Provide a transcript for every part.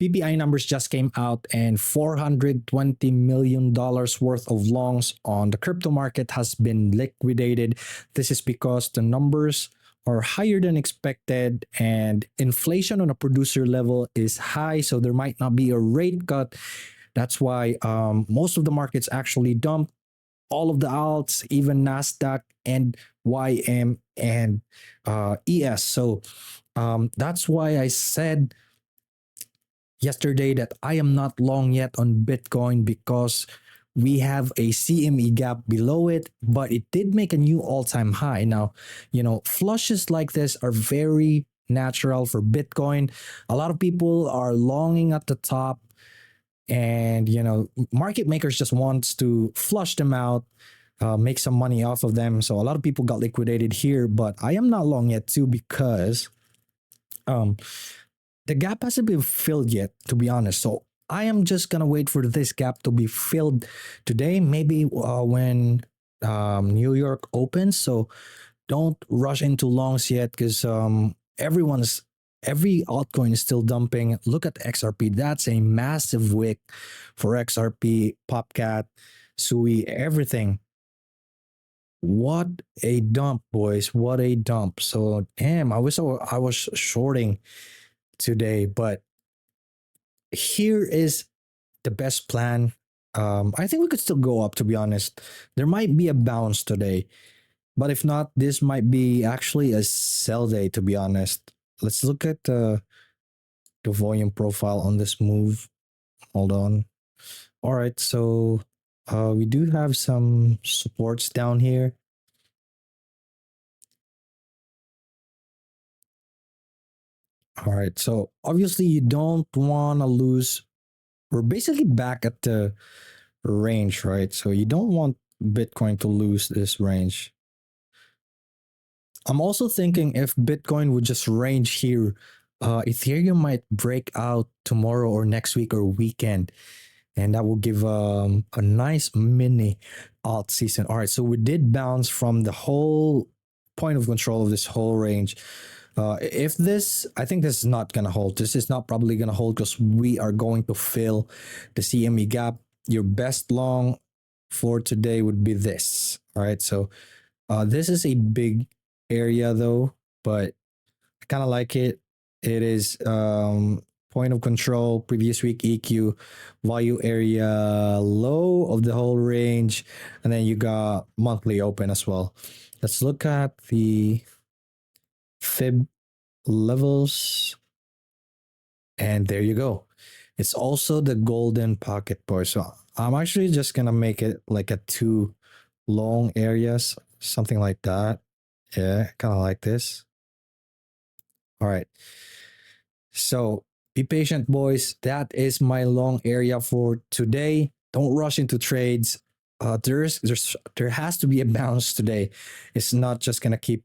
PPI numbers just came out, and $420 million worth of longs on the crypto market has been liquidated. This is because the numbers are higher than expected, and inflation on a producer level is high, so there might not be a rate cut. That's why most of the markets actually dumped all of the alts, even Nasdaq and YM and ES. So that's why I said yesterday that I am not long yet on Bitcoin, because we have a CME gap below it, but it did make a new all-time high. Now, flushes like this are very natural for Bitcoin. A lot of people are longing at the top, and market makers just wants to flush them out, make some money off of them. So a lot of people got liquidated here, but I am not long yet too, because the gap hasn't been filled yet, to be honest. So I am just gonna wait for this gap to be filled today, maybe when New York opens. So don't rush into longs yet, because every altcoin is still dumping. Look at XRP. That's a massive wick for XRP, Popcat, Sui, everything. What a dump, boys. What a dump. So damn, I was shorting today, but here is the best plan. I think we could still go up, to be honest. There might be a bounce today, but if not, this might be actually a sell day, to be honest. Let's look at the volume profile on this move. Hold on. All right, so we do have some supports down here. All right, so obviously you don't want to lose. We're basically back at the range, right? So you don't want Bitcoin to lose this range. I'm also thinking if Bitcoin would just range here, Ethereum might break out tomorrow or next week or weekend, and that will give a nice mini alt season. All right, so we did bounce from the whole point of control of this whole range. If this, I think this is not going to hold. This is not probably going to hold, because we are going to fill the CME gap. Your best long for today would be this. All right, so this is a big area though, but I kind of like it. It is point of control, previous week EQ, value area low of the whole range, and then you got monthly open as well. Let's look at the fib levels, and there you go. It's also the golden pocket bar. So I'm actually just gonna make it like a 2 long areas, something like that. Yeah, kind of like this. All right, so be patient, boys. That is my long area for today. Don't rush into trades. There has to be a bounce today. It's not just gonna keep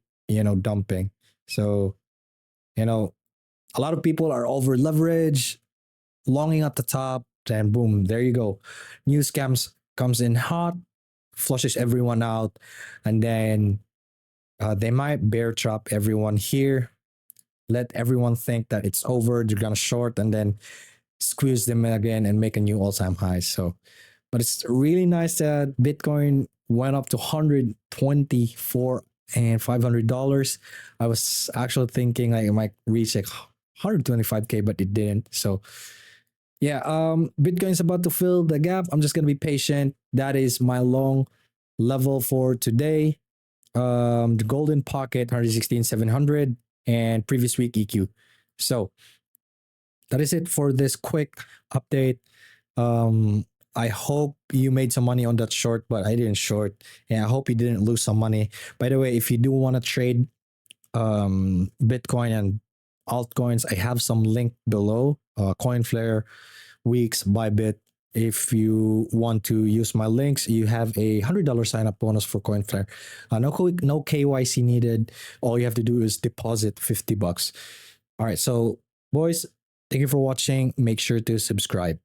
dumping. So a lot of people are over leveraged, longing at the top, and boom, there you go. New scams comes in hot, flushes everyone out, and then they might bear trap everyone here, let everyone think that it's over, they're gonna short, and then squeeze them again and make a new all-time high. So, but it's really nice that Bitcoin went up to 124 and $500. I was actually thinking like it might reach like 125k, but it didn't. So yeah, Bitcoin's about to fill the gap. I'm just gonna be patient. That is my long level for today. The golden pocket 116,700 and previous week EQ. So that is it for this quick update. I hope you made some money on that short, but I didn't short, and I hope you didn't lose some money. By the way, if you do want to trade Bitcoin and altcoins, I have some link below. Coinflare, Weeks, Bybit. If you want to use my links, you have a $100 sign up bonus for Coinflare. No KYC needed. All you have to do is deposit $50. All right, so boys, thank you for watching. Make sure to subscribe.